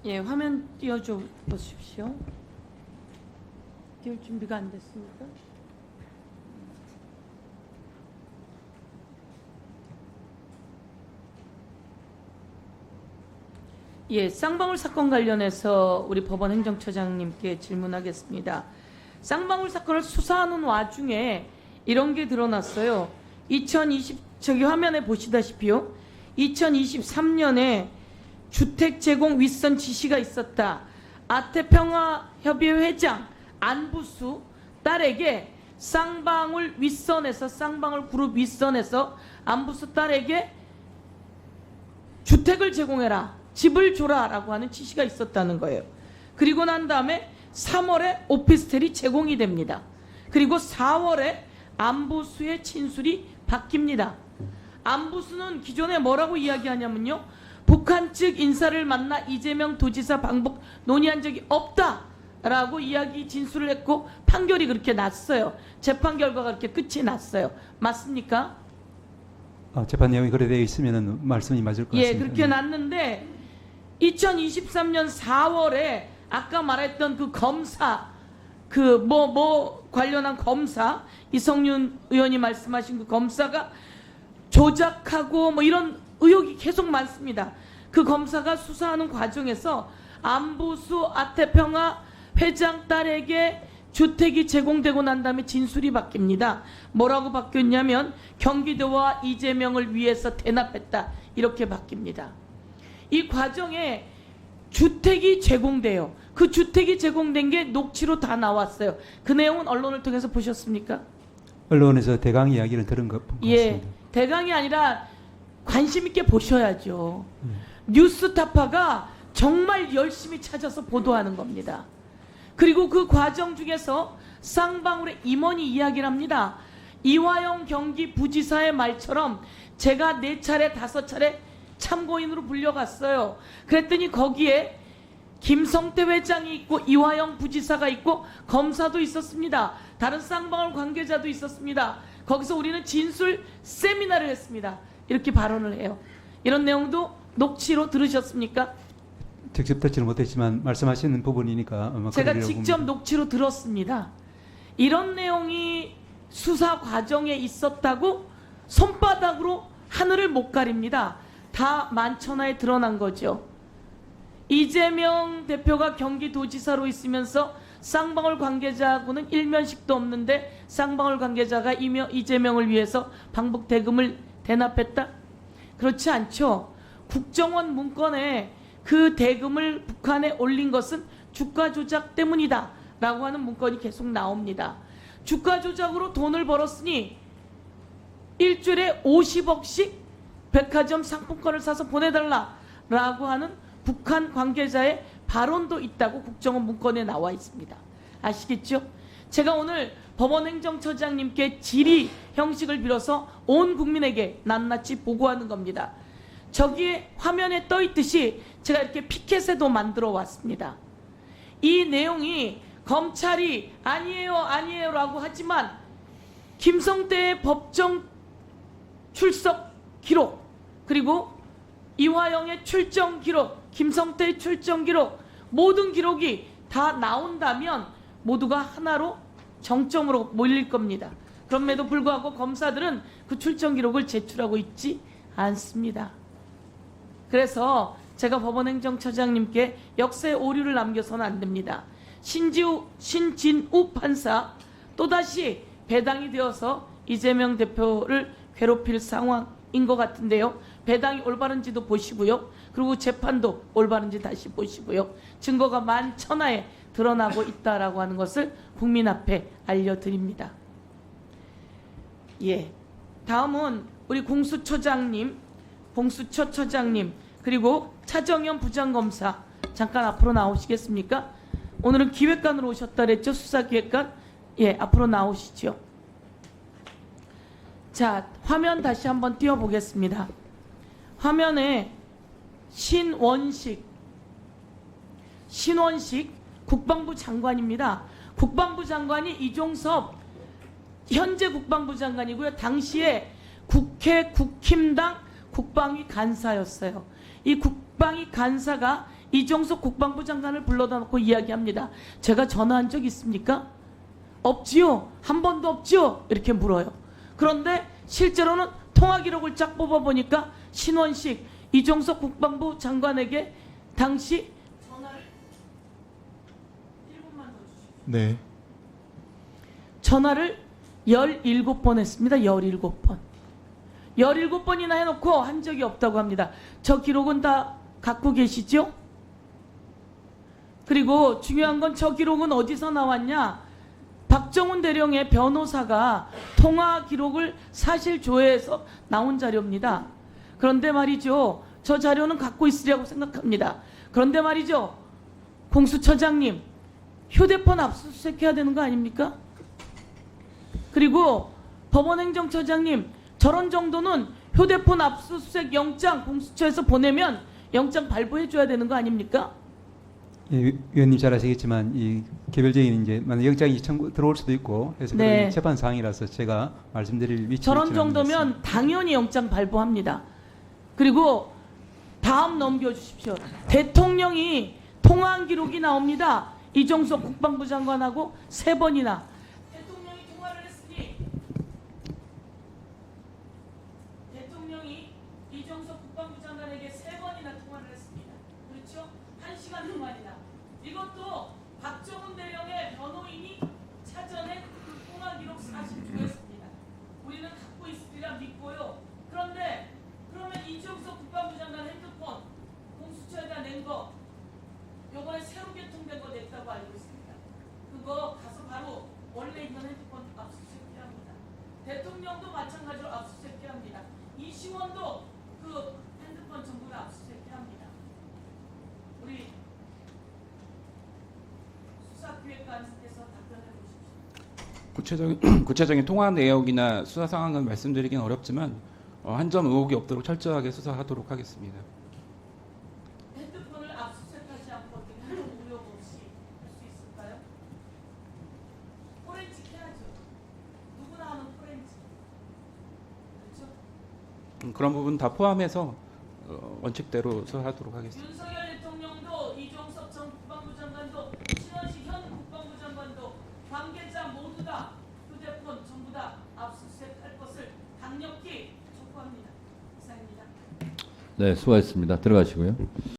예, 화면 띄워줘 보십시오. 띄울 준비가 안 됐습니까? 예, 쌍방울 사건 관련해서 우리 법원 행정처장님께 질문하겠습니다. 쌍방울 사건을 수사하는 와중에 이런 게 드러났어요. 저기 화면에 보시다시피요. 2023년에 주택 제공 윗선 지시가 있었다. 아태평화협의회 회장 안부수 딸에게 쌍방울 윗선에서 쌍방울 그룹 윗선에서 안부수 딸에게 주택을 제공해라. 집을 줘라라고 하는 지시가 있었다는 거예요. 그리고 난 다음에 3월에 오피스텔이 제공이 됩니다. 그리고 4월에 안부수의 진술이 바뀝니다. 안부수는 기존에 뭐라고 이야기하냐면요. 북한 측 인사를 만나 이재명 도지사 방북 논의한 적이 없다라고 이야기 진술을 했고 판결이 그렇게 났어요. 재판 결과가 그렇게 끝이 났어요. 맞습니까? 재판 내용이 그래 되어 있으면 말씀이 맞을 것 같습니다. 예, 그렇게 났는데 2023년 4월에 아까 말했던 그 검사 관련한 검사 이성윤 의원이 말씀하신 그 검사가 조작하고 이런 의혹이 계속 많습니다. 그 검사가 수사하는 과정에서 안부수 아태평화 회장 딸에게 주택이 제공되고 난 다음에 진술이 바뀝니다. 뭐라고 바뀌었냐면 경기도와 이재명을 위해서 대납했다. 이렇게 바뀝니다. 이 과정에 주택이 제공돼요. 그 주택이 제공된 게 녹취로 다 나왔어요. 그 내용은 언론을 통해서 보셨습니까? 언론에서 대강 이야기를 들은 것 같습니다. 예, 대강이 아니라 관심 있게 보셔야죠. 뉴스타파가 정말 열심히 찾아서 보도하는 겁니다. 그리고 그 과정 중에서 쌍방울의 임원이 이야기를 합니다. 이화영 경기부지사의 말처럼 제가 4차례 5차례 참고인으로 불려갔어요. 그랬더니 거기에 김성태 회장이 있고 이화영 부지사가 있고 검사도 있었습니다. 다른 쌍방울 관계자도 있었습니다. 거기서 우리는 진술 세미나를 했습니다. 이렇게 발언을 해요. 이런 내용도 녹취로 들으셨습니까? 직접 듣지는 못했지만 말씀하시는 부분이니까 아마 제가 그러리라고 직접 봅니다. 녹취로 들었습니다. 이런 내용이 수사 과정에 있었다고 손바닥으로 하늘을 못 가립니다. 다 만천하에 드러난 거죠. 이재명 대표가 경기도지사로 있으면서 쌍방울 관계자하고는 일면식도 없는데 쌍방울 관계자가 이재명을 위해서 방북 대금을 대납했다? 그렇지 않죠. 국정원 문건에 그 대금을 북한에 올린 것은 주가 조작 때문이다 라고 하는 문건이 계속 나옵니다. 주가 조작으로 돈을 벌었으니 일주일에 50억씩 백화점 상품권을 사서 보내달라라고 하는 북한 관계자의 발언도 있다고 국정원 문건에 나와 있습니다. 아시겠죠? 제가 오늘 법원 행정처장님께 질의 형식을 빌어서 온 국민에게 낱낱이 보고하는 겁니다. 저기에 화면에 떠 있듯이 제가 이렇게 피켓에도 만들어 왔습니다. 이 내용이 검찰이 아니에요라고 하지만 김성태의 법정 출석 기록 그리고 이화영의 출정 기록, 김성태의 출정 기록 모든 기록이 다 나온다면 모두가 하나로 정점으로 몰릴 겁니다. 그럼에도 불구하고 검사들은 그 출정 기록을 제출하고 있지 않습니다. 그래서 제가 법원행정처장님께 역사의 오류를 남겨서는 안 됩니다. 신진우 판사 또다시 배당이 되어서 이재명 대표를 괴롭힐 상황인 것 같은데요. 배당이 올바른지도 보시고요. 그리고 재판도 올바른지 다시 보시고요. 증거가 만천하에 드러나고 있다라고 하는 것을 국민 앞에 알려드립니다. 예, 다음은 우리 공수처장님, 공수처처장님 그리고 차정현 부장검사 잠깐 앞으로 나오시겠습니까? 오늘은 기획관으로 오셨다 그랬죠? 수사기획관? 예, 앞으로 나오시죠. 자, 화면 다시 한번 띄워보겠습니다. 화면에 신원식 국방부 장관입니다. 국방부 장관이 이종섭 현재 국방부 장관이고요. 당시에 국힘당 국방위 간사였어요. 이 국방위 간사가 이종석 국방부 장관을 불러다 놓고 이야기합니다. 제가 전화한 적 있습니까? 없지요. 한 번도 없지요. 이렇게 물어요. 그런데 실제로는 통화 기록을 쫙 뽑아보니까 신원식 이종석 국방부 장관에게 당시 전화를 1분만 더 주시죠. 네. 전화를 17번 했습니다. 17번. 17번이나 해놓고 한 적이 없다고 합니다. 저 기록은 다 갖고 계시죠? 그리고 중요한 건 저 기록은 어디서 나왔냐? 박정훈 대령의 변호사가 통화 기록을 사실 조회해서 나온 자료입니다. 그런데 말이죠. 저 자료는 갖고 있으리라고 생각합니다. 그런데 말이죠. 공수처장님, 휴대폰 압수수색해야 되는 거 아닙니까? 그리고 법원행정처장님, 저런 정도는 휴대폰 압수수색 영장 공수처에서 보내면 영장 발부해 줘야 되는 거 아닙니까? 예, 위원님 잘 아시겠지만 이 개별적인 이제 만약 영장이 청구 들어올 수도 있고 해서 네. 그런 재판 사항이라서 제가 말씀드릴 위치 저런 정도면 당연히 영장 발부합니다. 그리고 다음 넘겨주십시오. 대통령이 통화한 기록이 나옵니다. 이종석 국방부 장관하고 3번이나 대통령이 통화를 했으니 대통령이 이종석 국방부 장관에게 3번이나 통화를 했습니다. 그렇죠? 1시간 동안이나. 이것도 박정훈 대령의 변호인이 찾아낸 그 통화 기록 사실 중였습니다. 우리는 갖고 있으리라 믿고요. 그런데 그러면 이종석 국방부 장관 핸드폰 공수처에다 낸 거 요번에 새로 개통된 거 냈다고 알고 있습니다. 그거 가서 바로 원래 있는 핸드폰 압수수색해야 합니다. 대통령도 마찬가지로 압수수색해야 합니다. 이시원도 그 핸드폰 전부 다 압수수색해야 합니다. 우리 수사기획관께서 답변해 보십시오. 구체적인 통화 내역이나 수사 상황은 말씀드리긴 어렵지만 한 점 의혹이 없도록 철저하게 수사하도록 하겠습니다. 핸드폰을 압수수색하지 않고 어떻게 아무 우려가 없이 할 수 있을까요? 포렌식 해야죠. 누구나 하는 포렌식. 그렇죠? 그런 부분 다 포함해서 원칙대로 수사하도록 하겠습니다. 윤석열 대통령도 이종석 전 국방부 장관도 신원식 현 국방부 장관도 관계자 모두 다 휴대폰 전부 다 압수수색할 것을 강력히 촉구합니다. 이상입니다. 네, 수고하셨습니다. 들어가시고요.